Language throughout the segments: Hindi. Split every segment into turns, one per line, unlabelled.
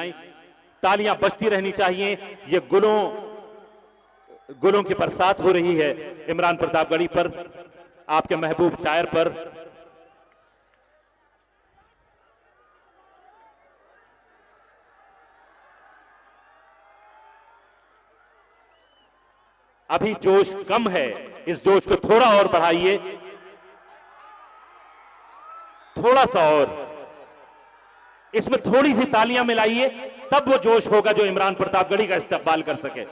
आए। तालियां बजती रहनी चाहिए। ये गुलों की बरसात हो रही है इमरान प्रतापगढ़ी पर, आपके महबूब शायर पर। अभी जोश कम है, इस जोश को थोड़ा और बढ़ाइए, थोड़ा सा और इसमें थोड़ी सी तालियां मिलाइए, तब वो जोश होगा जो इमरान प्रतापगढ़ी का इस्तकबाल कर सके।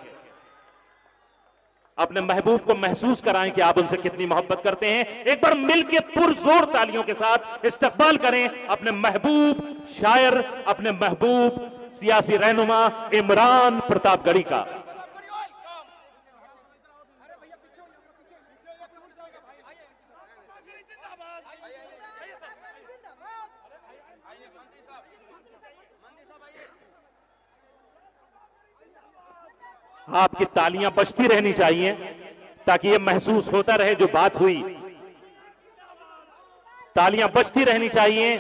अपने महबूब को महसूस कराएं कि आप उनसे कितनी मोहब्बत करते हैं। एक बार मिलके पुरजोर तालियों के साथ इस्तकबाल करें अपने महबूब शायर, अपने महबूब सियासी रहनुमा इमरान प्रतापगढ़ी का। आपकी तालियां बजती रहनी चाहिए ताकि यह महसूस होता रहे जो बात हुई। तालियां बजती रहनी चाहिए।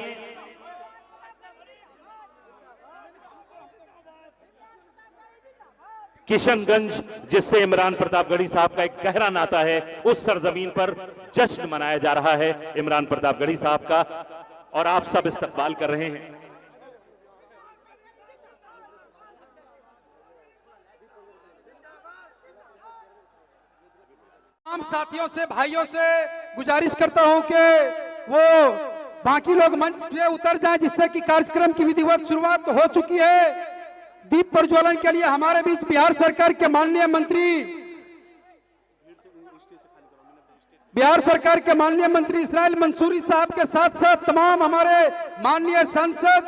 किशनगंज, जिससे इमरान प्रतापगढ़ी साहब का एक गहरा नाता है, उस सरजमीन पर जश्न मनाया जा रहा है इमरान प्रतापगढ़ी साहब का, और आप सब इस्तकबाल कर रहे हैं।
तमाम साथियों से, भाइयों से गुजारिश करता हूं कि वो बाकी लोग मंच से उतर जाएं, जिससे कि कार्यक्रम की विधिवत शुरुआत हो चुकी है। दीप प्रज्वलन के लिए हमारे बीच बिहार सरकार के माननीय मंत्री इसराइल मंसूरी साहब के साथ साथ तमाम हमारे माननीय सांसद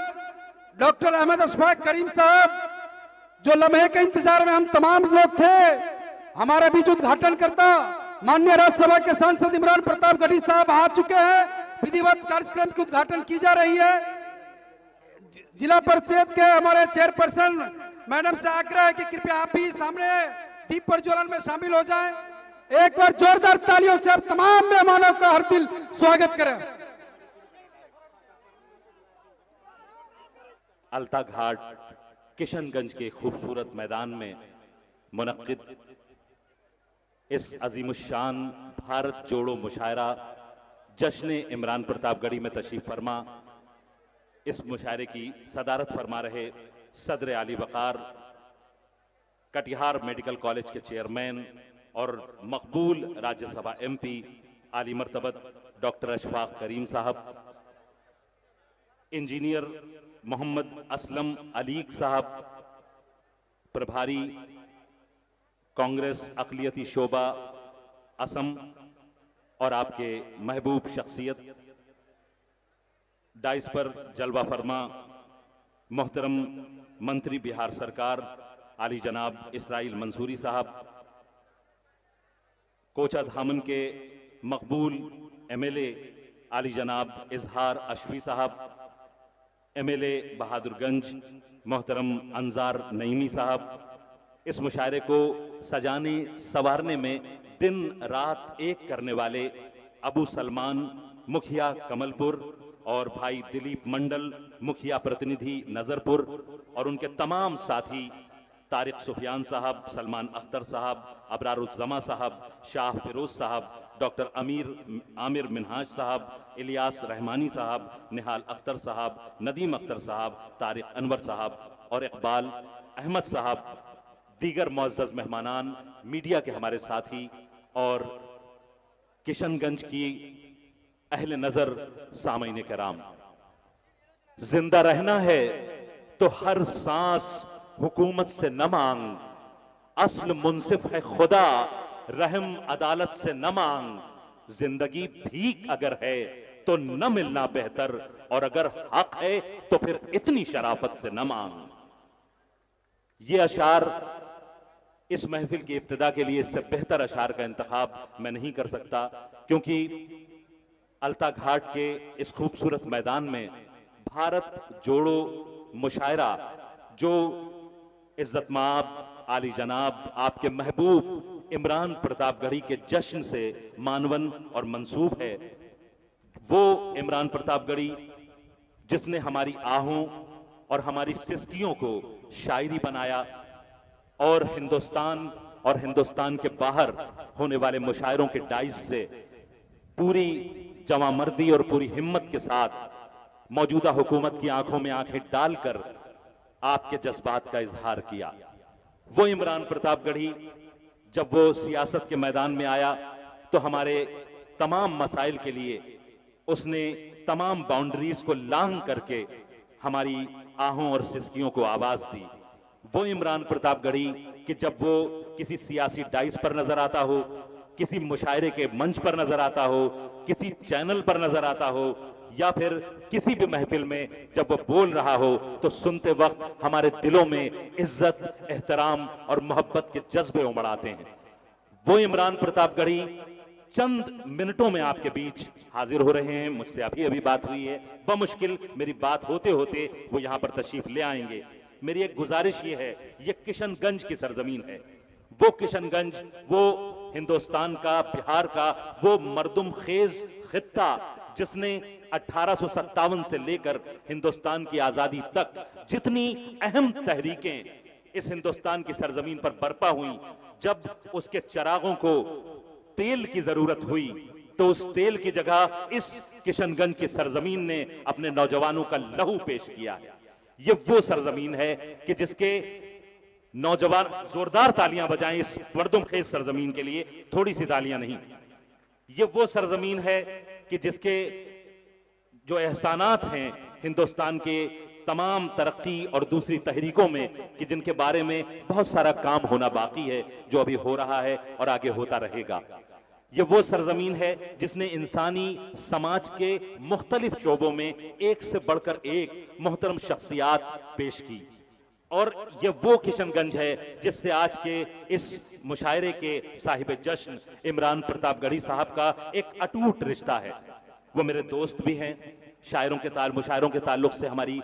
डॉक्टर अहमद अशफाक करीम साहब, जो लम्हे के इंतजार में हम तमाम लोग थे, हमारे बीच उद्घाटन करता माननीय राज्यसभा के सांसद इमरान प्रतापगढ़ी साहब आ चुके हैं। विधिवत कार्यक्रम की उद्घाटन की जा रही है। जिला परिषद के हमारे चेयरपर्सन मैडम से आग्रह है कि कृपया आप भी सामने दीप प्रज्वलन में शामिल हो जाएं। एक बार जोरदार तालियों से आप तमाम मेहमानों का हर दिल स्वागत करें।
अलता घाट किशनगंज के खूबसूरत मैदान में मुनक्किद इस अजीमुशान भारत जोड़ो मुशायरा जश्न इमरान प्रतापगढ़ी में तशरीफ फरमा। इस मुशायरे की सदारत फरमा रहे सदर आली वकार, कटिहार मेडिकल कॉलेज के चेयरमैन और मकबूल राज्यसभा MP आली मर्तबत डॉक्टर अशफाक करीम साहब, इंजीनियर मोहम्मद असलम अलीक साहब, प्रभारी कांग्रेस अक़लियती शोबा असम, और आपके महबूब शख्सियत डाइस पर जलवा फरमा मोहतरम मंत्री बिहार सरकार आली जनाब इसराइल मंसूरी साहब, कोचा धामन के मकबूल MLA आली जनाब इजहार अशफी साहब, MLA बहादुरगंज मोहतरम अंजार नईमी साहब, इस मुशायरे को सजाने संवारने में दिन रात एक करने वाले अबू सलमान मुखिया कमलपुर और भाई दिलीप मंडल मुखिया प्रतिनिधि नजरपुर, और उनके तमाम साथी तारिक सुफियान साहब, सलमान अख्तर साहब, अबरारुज़्ज़मा साहब, शाह फिरोज साहब, डॉक्टर आमिर मिनहाज साहब, इलियास रहमानी साहब, निहाल अख्तर साहब, नदीम अख्तर साहब, तारिक अनवर साहब और इकबाल अहमद साहब, दीगर मुअज़्ज़ज़ मेहमानान, मीडिया के हमारे साथी और किशनगंज की अहले नजर सामईन कराम, जिंदा रहना है तो हर सांस हुकूमत से न मांग, अस्ल मुंसिफ है खुदा रहम अदालत से न मांग, जिंदगी भीख अगर है तो न मिलना बेहतर, और अगर हक है तो फिर इतनी शराफत से न मांग। ये अशार इस महफिल की इब्तिदा के लिए इससे बेहतर अशार का इंतखाब मैं नहीं कर सकता, क्योंकि अलता घाट के इस खूबसूरत मैदान में भारत जोड़ो मुशायरा जो इज्जतमाब आली जनाब आपके महबूब इमरान प्रतापगढ़ी के जश्न से मानवन और मंसूब है, वो इमरान प्रतापगढ़ी जिसने हमारी आहों और हमारी सिस्कियों को शायरी बनाया और हिंदुस्तान के बाहर होने वाले मुशायरों के डाइस से पूरी जवामर्दी और पूरी हिम्मत के साथ मौजूदा हुकूमत की आंखों में आंखें डालकर आपके जज्बात का इजहार किया। वो इमरान प्रतापगढ़ी जब वो सियासत के मैदान में आया तो हमारे तमाम मसाइल के लिए उसने तमाम बाउंड्रीज को लांघ करके हमारी आहों और सिस्कियों को आवाज दी। वो इमरान प्रतापगढ़ी कि जब वो किसी सियासी डाइस पर नजर आता हो, किसी मुशायरे के मंच पर नजर आता हो, किसी चैनल पर नजर आता हो या फिर किसी भी महफिल में जब वो बोल रहा हो तो सुनते वक्त हमारे दिलों में इज्जत, एहतराम और मोहब्बत के जज्बे उमड़ आते हैं। वो इमरान प्रतापगढ़ी चंद मिनटों में आपके बीच हाजिर हो रहे हैं। मुझसे अभी बात हुई है, बमुश्किल मेरी बात होते होते वो यहां पर तशरीफ ले आएंगे। मेरी एक गुजारिश ये है, ये किशनगंज की सरजमीन है। वो किशनगंज, वो हिंदुस्तान का, बिहार का वो मर्दुम खेज खित्ता जिसने 1857 से लेकर हिंदुस्तान की आजादी तक जितनी अहम तहरीकें इस हिंदुस्तान की सरजमीन पर बरपा हुई, जब उसके चिरागों को तेल की जरूरत हुई तो उस तेल की जगह इस किशनगंज की सरजमीन ने अपने नौजवानों का लहू पेश किया है। ये वो सरजमीन है कि जिसके नौजवान जोरदार तालियां बजाएं इस मर्दुम खेज सरजमीन के लिए, थोड़ी सी तालियां नहीं। ये वो सरजमीन है कि जिसके जो एहसानात हैं हिंदुस्तान के तमाम तरक्की और दूसरी तहरीकों में कि जिनके बारे में बहुत सारा काम होना बाकी है, जो अभी हो रहा है और आगे होता रहेगा। ये वो सरजमीन है जिसने इंसानी समाज के मुख्तलिफ शोबों में एक से बढ़कर एक मोहतरम शख्सियात पेश की। और ये वो किशनगंज है जिससे आज के इस मुशायरे के साहिब जश्न इमरान प्रतापगढ़ी साहब का एक अटूट रिश्ता है। वो मेरे दोस्त भी हैं। मुशायरों के ताल्लुक से हमारी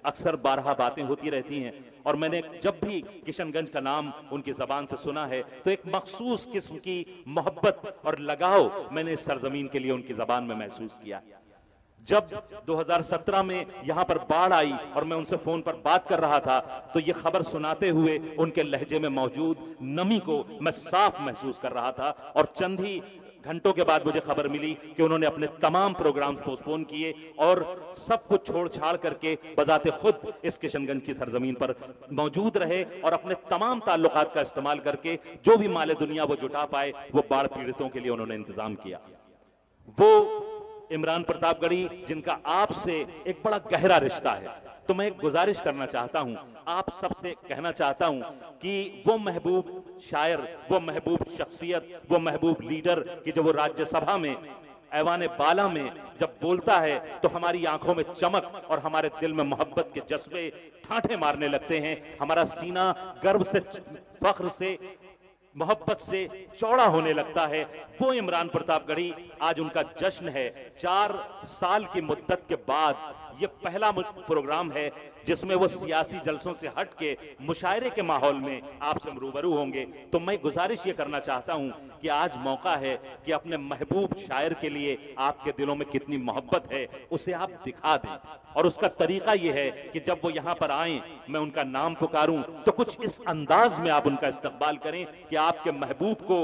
अक्सर बारहा बातें होती रहती हैं और मैंने जब भी किशनगंज का नाम उनकी जबान से सुना है तो एक मखसूस किस्म की मोहब्बत और लगाव मैंने इस सरजमीन के लिए उनकी जबान में महसूस किया। जब 2017 में यहां पर बाढ़ आई और मैं उनसे फोन पर बात कर रहा था तो ये खबर सुनाते हुए उनके लहजे में मौजूद नमी को मैं साफ महसूस कर रहा था। और चंद ही घंटों के बाद मुझे खबर मिली कि उन्होंने अपने तमाम प्रोग्राम पोस्टपोन किए और सब कुछ छोड़ छाड़ करके बजाते खुद इस किशनगंज की सरजमीन पर मौजूद रहे और अपने तमाम ताल्लुकात का इस्तेमाल करके जो भी माले दुनिया वो जुटा पाए वो बाढ़ पीड़ितों के लिए उन्होंने इंतजाम किया। वो इमरान प्रतापगढ़ी जिनका आपसे एक बड़ा गहरा रिश्ता है, तो मैं एक गुजारिश करना चाहता हूं, आप सबसे कहना चाहता हूं कि वो महबूब शायर, वो महबूब शख्सियत, वो महबूब लीडर कि जो वो राज्यसभा में ऐवान बाला में जब बोलता है तो हमारी आंखों में चमक और हमारे दिल में मोहब्बत के जज्बे ठाठे मारने लगते हैं। हमारा सीना गर्व से, फख्र से, मोहब्बत से चौड़ा होने लगता है। वो इमरान प्रतापगढ़ी, आज उनका जश्न है। 4 साल की मुद्दत के बाद ये पहला प्रोग्राम है जिसमें वो सियासी जलसों से हट के मुशायरे के माहौल में आपसे रूबरू होंगे। तो मैं गुजारिश ये करना चाहता हूं कि आज मौका है कि अपने महबूब शायर के लिए आपके दिलों में कितनी मोहब्बत है उसे आप दिखा दें। और उसका तरीका ये है कि जब वो यहां पर आए, मैं उनका नाम पुकारूं तो कुछ इस अंदाज में आप उनका इस्तकबाल करें कि आपके महबूब को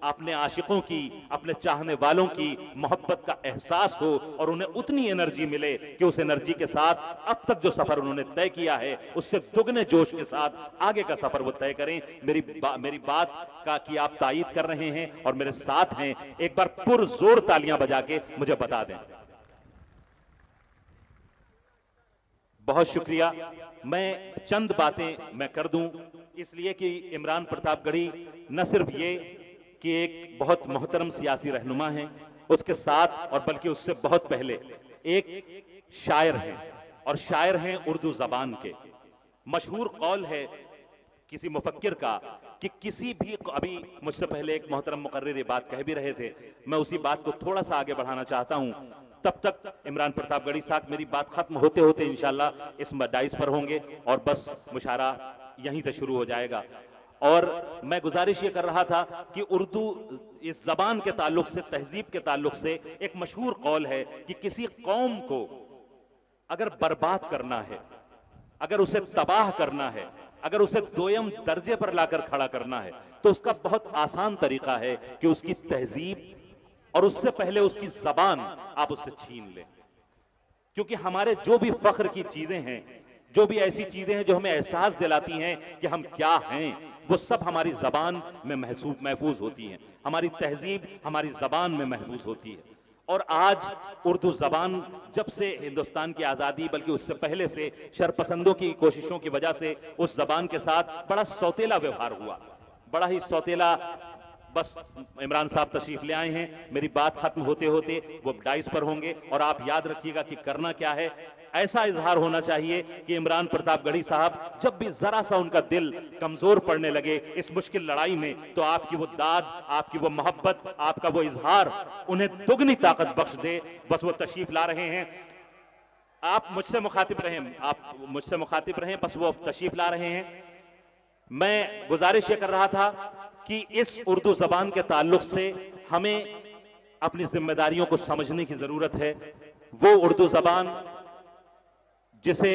अपने आशिकों की, अपने चाहने वालों की मोहब्बत का एहसास हो और उन्हें उतनी एनर्जी मिले कि उस एनर्जी के साथ अब तक जो सफर उन्होंने तय किया है उससे दुगने जोश के साथ आगे का सफर वो तय करें। मेरी बात का कि आप तायीद कर रहे हैं और मेरे साथ हैं, एक बार पुरजोर तालियां बजा के मुझे बता दें। बहुत शुक्रिया। मैं चंद बातें मैं कर दूं इसलिए कि इमरान प्रतापगढ़ी न सिर्फ ये कि एक बहुत मोहतरम सियासी रहनुमा हैं, उसके साथ और बल्कि उससे बहुत पहले एक शायर हैं और शायर हैं उर्दू जबान के। मशहूर कौल है किसी मुफक्किर का कि किसी भी, अभी मुझसे पहले एक मोहतरम मुकर्रिर ये बात कह भी रहे थे, मैं उसी बात को थोड़ा सा आगे बढ़ाना चाहता हूं। तब तक इमरान प्रतापगढ़ी साहब मेरी बात खत्म होते होते इंशाल्लाह इस डाइस पर होंगे और बस मुशायरा यहीं से शुरू हो जाएगा। और मैं गुजारिश ये कर रहा था कि उर्दू इस जबान के ताल्लुक से, तहजीब के ताल्लुक से एक मशहूर कौल है कि किसी कौम को अगर बर्बाद करना है, अगर उसे तबाह करना है, अगर उसे दोयम दर्जे पर लाकर खड़ा करना है, तो उसका बहुत आसान तरीका है कि उसकी तहजीब और उससे पहले उसकी जबान आप उससे छीन लें। क्योंकि हमारे जो भी फख्र की चीजें हैं, जो भी ऐसी चीजें हैं जो हमें एहसास दिलाती हैं कि हम क्या हैं, वो सब हमारी जबान में महफूज होती हैं, हमारी तहजीब हमारी जबान में महफूज होती है। और आज उर्दू जबान जब से हिंदुस्तान की आज़ादी, बल्कि उससे पहले से शरपसंदों की कोशिशों की वजह से उस जबान के साथ बड़ा सौतेला व्यवहार हुआ, बड़ा ही सौतेला। बस इमरान साहब तशरीफ ले आए हैं, मेरी बात खत्म होते होते वो डाइस पर होंगे, और आप याद रखिएगा कि करना क्या है। ऐसा इजहार होना चाहिए कि इमरान प्रतापगढ़ी साहब जब भी जरा सा उनका दिल कमजोर पड़ने लगे इस मुश्किल लड़ाई में, तो आपकी वो दाद, आपकी वो मोहब्बत, आपका वो इजहार उन्हें दुगनी ताकत बख्श दे। बस वो तशरीफ ला रहे हैं, आप मुझसे मुखातिब रहें, आप मुझसे मुखातिब रहें, बस वो तशरीफ ला रहे हैं। मैं गुजारिश ये कर रहा था कि इस उर्दू जबान के ताल्लुक से हमें अपनी जिम्मेदारियों को समझने की जरूरत है। वो उर्दू जबान जिसे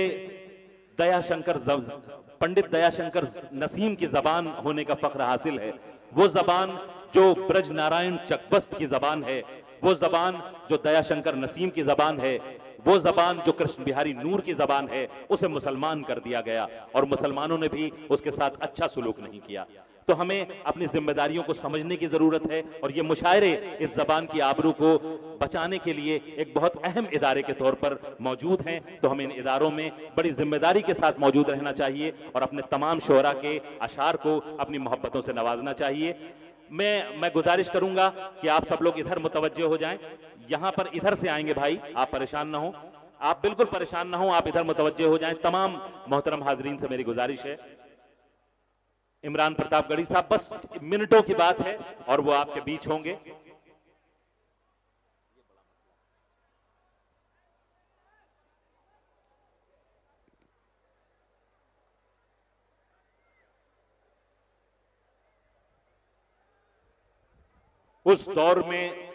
पंडित दयाशंकर नसीम की जबान होने का फख्र हासिल है, वो जबान जो ब्रज नारायण चकबस्त की जबान है, वो जबान जो दयाशंकर नसीम की जबान है, वो जबान जो कृष्ण बिहारी नूर की जबान है, उसे मुसलमान कर दिया गया और मुसलमानों ने भी उसके साथ अच्छा सुलूक नहीं किया। तो हमें अपनी जिम्मेदारियों को समझने की जरूरत है, और ये मुशायरे इस जबान की आबरू को बचाने के लिए एक बहुत अहम इदारे के तौर पर मौजूद हैं। तो हमें इन इदारों में बड़ी जिम्मेदारी के साथ मौजूद रहना चाहिए और अपने तमाम शोरा के अशार को अपनी मोहब्बतों से नवाजना चाहिए। मैं गुजारिश करूंगा कि आप सब लोग इधर मुतवज्जे हो जाएं, यहां पर इधर से आएंगे भाई, आप परेशान ना हो, आप बिल्कुल परेशान ना हो, आप इधर मुतवज्जे हो जाएं। तमाम मोहतरम हाजरीन से मेरी गुजारिश है। इमरान प्रतापगढ़ी साहब, बस मिनटों की बात है और वो आपके बीच होंगे। उस दौर में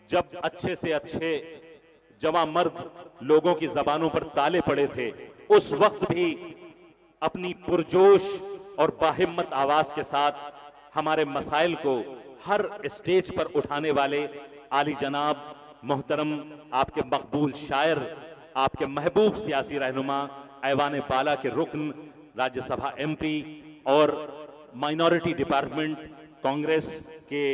जब अच्छे से अच्छे जवां मर्द लोगों की जबानों पर ताले पड़े थे, उस वक्त भी अपनी पुरजोश और बाहिम्मत आवाज के साथ हमारे मसाइल को हर स्टेज पर उठाने वाले आली जनाब मोहतरम आपके मकबूल शायर, आपके महबूब सियासी रहनुमा, ऐवान बाला के रुकन, राज्यसभा MP और माइनॉरिटी डिपार्टमेंट कांग्रेस के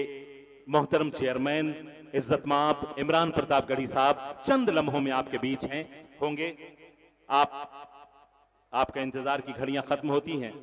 मोहतरम चेयरमैन इज्जतमाब इमरान प्रतापगढ़ी साहब चंद लम्हों में आपके बीच होंगे। आपका इंतजार की घड़ियां खत्म होती हैं।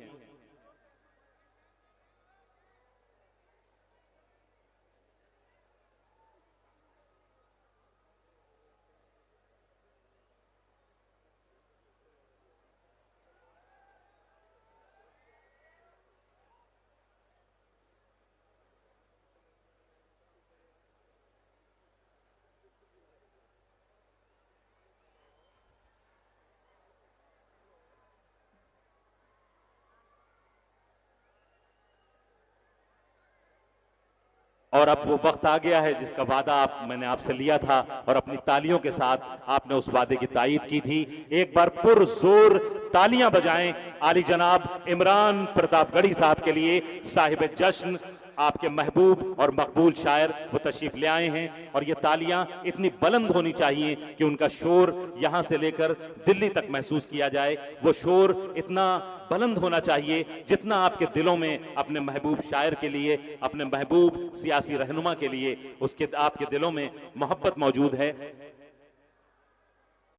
और अब वो वक्त आ गया है जिसका वादा मैंने आपसे लिया था और अपनी तालियों के साथ आपने उस वादे की तायीद की थी। एक बार पुरजोर तालियां बजाएं आली जनाब इमरान प्रतापगढ़ी साहब के लिए, साहिब जश्न, आपके महबूब और मकबूल शायर वो तशरीफ ले आए हैं। और ये तालियां इतनी बुलंद होनी चाहिए कि उनका शोर यहां से लेकर दिल्ली तक महसूस किया जाए। वो शोर इतना बुलंद होना चाहिए जितना आपके दिलों में अपने महबूब शायर के लिए, अपने महबूब सियासी रहनुमा के लिए उसके आपके दिलों में मोहब्बत मौजूद है।